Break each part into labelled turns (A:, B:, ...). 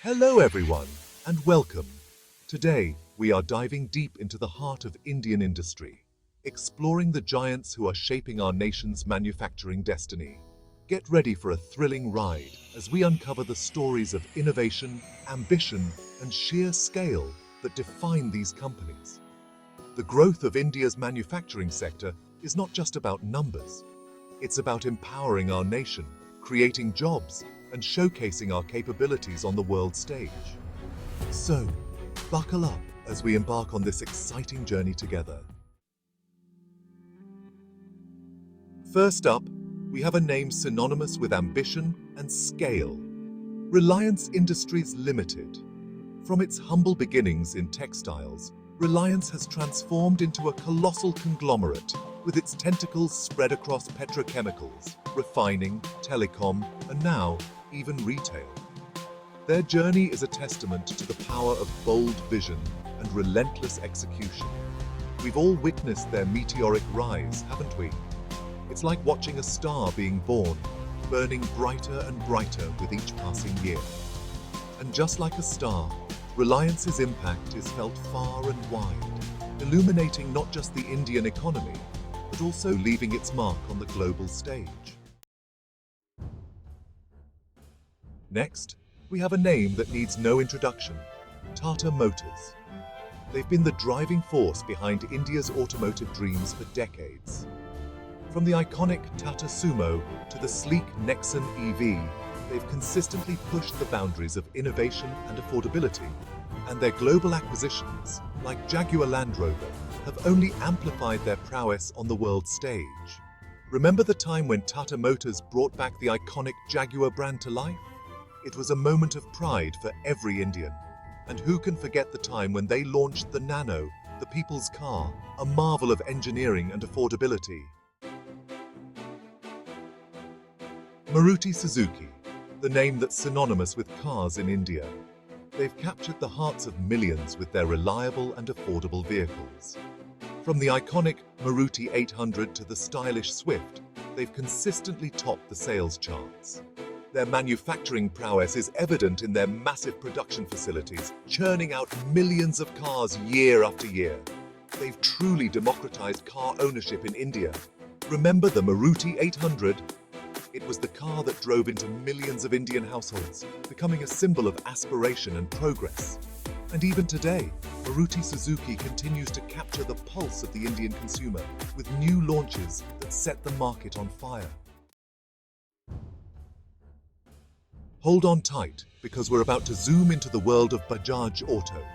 A: Hello everyone, and welcome. Today, we are diving deep into the heart of Indian industry, exploring the giants who are shaping our nation's manufacturing destiny. Get ready for a thrilling ride as we uncover the stories of innovation, ambition, and sheer scale that define these companies. The growth of India's manufacturing sector is not just about numbers. It's about empowering our nation, creating jobs, and showcasing our capabilities on the world stage. So, buckle up as we embark on this exciting journey together. First up, we have a name synonymous with ambition and scale: Reliance Industries Limited. From its humble beginnings in textiles, Reliance has transformed into a colossal conglomerate with its tentacles spread across petrochemicals, refining, telecom, and now even retail. Their journey is a testament to the power of bold vision and relentless execution. We've all witnessed their meteoric rise, haven't we? It's like watching a star being born, burning brighter and brighter with each passing year. And just like a star, Reliance's impact is felt far and wide, illuminating not just the Indian economy, but also leaving its mark on the global stage. Next, we have a name that needs no introduction: Tata Motors. They've been the driving force behind India's automotive dreams for decades. From the iconic Tata Sumo to the sleek Nexon EV, they've consistently pushed the boundaries of innovation and affordability, and their global acquisitions, like Jaguar Land Rover, have only amplified their prowess on the world stage. Remember the time when Tata Motors brought back the iconic Jaguar brand to life? It was a moment of pride for every Indian. And who can forget the time when they launched the Nano, the people's car, a marvel of engineering and affordability? Maruti Suzuki, the name that's synonymous with cars in India. They've captured the hearts of millions with their reliable and affordable vehicles. From the iconic Maruti 800 to the stylish Swift, they've consistently topped the sales charts. Their manufacturing prowess is evident in their massive production facilities, churning out millions of cars year after year. They've truly democratized car ownership in India. Remember the Maruti 800? It was the car that drove into millions of Indian households, becoming a symbol of aspiration and progress. And even today, Maruti Suzuki continues to capture the pulse of the Indian consumer with new launches that set the market on fire. Hold on tight, because we're about to zoom into the world of Bajaj Auto.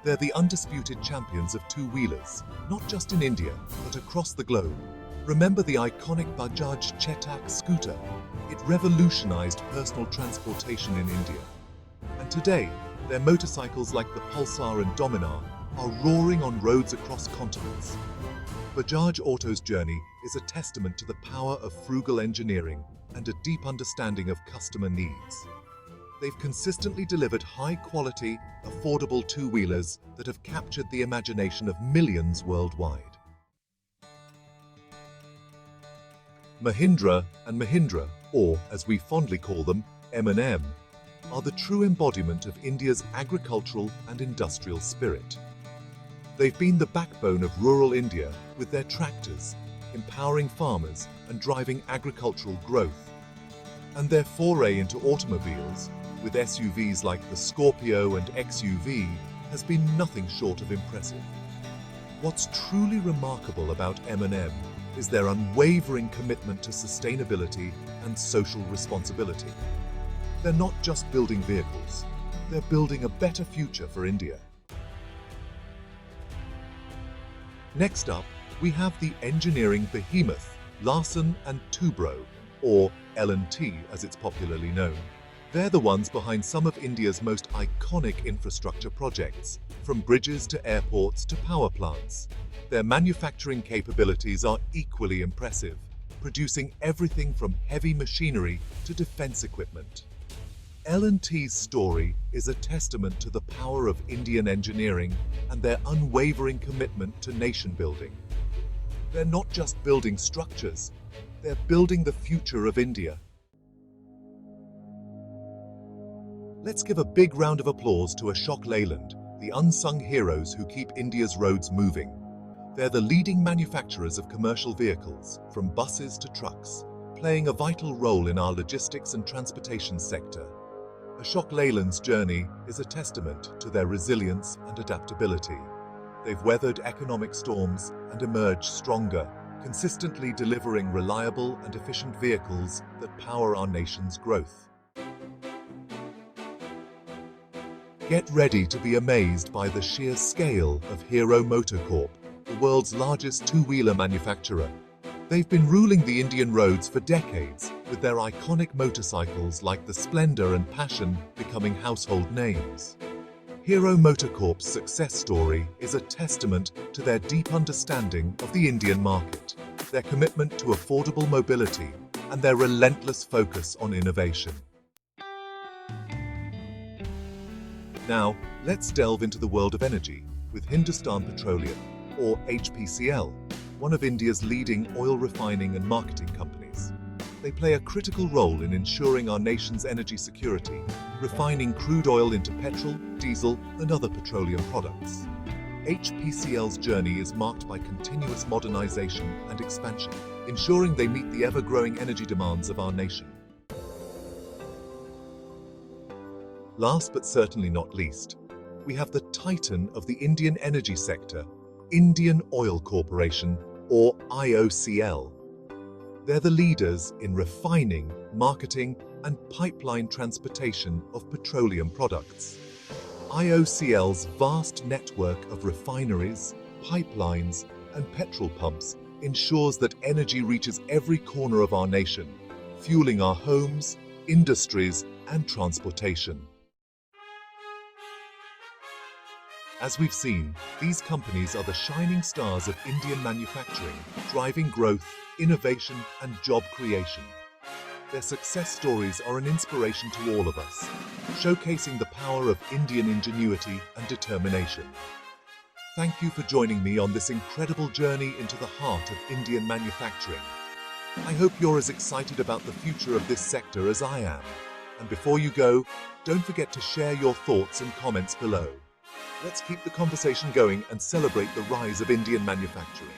A: They're the undisputed champions of two-wheelers, not just in India, but across the globe. Remember the iconic Bajaj Chetak scooter? It revolutionized personal transportation in India. And today, their motorcycles like the Pulsar and Dominar are roaring on roads across continents. Bajaj Auto's journey is a testament to the power of frugal engineering and a deep understanding of customer needs. They've consistently delivered high-quality, affordable two-wheelers that have captured the imagination of millions worldwide. Mahindra and Mahindra, or as we fondly call them, M&M, are the true embodiment of India's agricultural and industrial spirit. They've been the backbone of rural India with their tractors, empowering farmers and driving agricultural growth. And their foray into automobiles, with SUVs like the Scorpio and XUV, has been nothing short of impressive. What's truly remarkable about M&M is their unwavering commitment to sustainability and social responsibility. They're not just building vehicles, they're building a better future for India. Next up, we have the engineering behemoth, Larsen & Toubro, or L&T as it's popularly known. They're the ones behind some of India's most iconic infrastructure projects, from bridges to airports to power plants. Their manufacturing capabilities are equally impressive, producing everything from heavy machinery to defense equipment. L&T's story is a testament to the power of Indian engineering and their unwavering commitment to nation building. They're not just building structures, they're building the future of India. Let's give a big round of applause to Ashok Leyland, the unsung heroes who keep India's roads moving. They're the leading manufacturers of commercial vehicles, from buses to trucks, playing a vital role in our logistics and transportation sector. Ashok Leyland's journey is a testament to their resilience and adaptability. They've weathered economic storms and emerged stronger, consistently delivering reliable and efficient vehicles that power our nation's growth. Get ready to be amazed by the sheer scale of Hero MotoCorp, the world's largest two-wheeler manufacturer. They've been ruling the Indian roads for decades, with their iconic motorcycles like the Splendor and Passion becoming household names. Hero MotoCorp's success story is a testament to their deep understanding of the Indian market, their commitment to affordable mobility, and their relentless focus on innovation. Now, let's delve into the world of energy with Hindustan Petroleum, or HPCL, one of India's leading oil refining and marketing companies. They play a critical role in ensuring our nation's energy security, refining crude oil into petrol, diesel, and other petroleum products. HPCL's journey is marked by continuous modernization and expansion, ensuring they meet the ever-growing energy demands of our nation. Last but certainly not least, we have the titan of the Indian energy sector, Indian Oil Corporation, or IOCL. They're the leaders in refining, marketing, and pipeline transportation of petroleum products. IOCL's vast network of refineries, pipelines, and petrol pumps ensures that energy reaches every corner of our nation, fueling our homes, industries, and transportation. As we've seen, these companies are the shining stars of Indian manufacturing, driving growth, innovation, and job creation. Their success stories are an inspiration to all of us, showcasing the power of Indian ingenuity and determination. Thank you for joining me on this incredible journey into the heart of Indian manufacturing. I hope you're as excited about the future of this sector as I am. And before you go, don't forget to share your thoughts and comments below. Let's keep the conversation going and celebrate the rise of Indian manufacturing.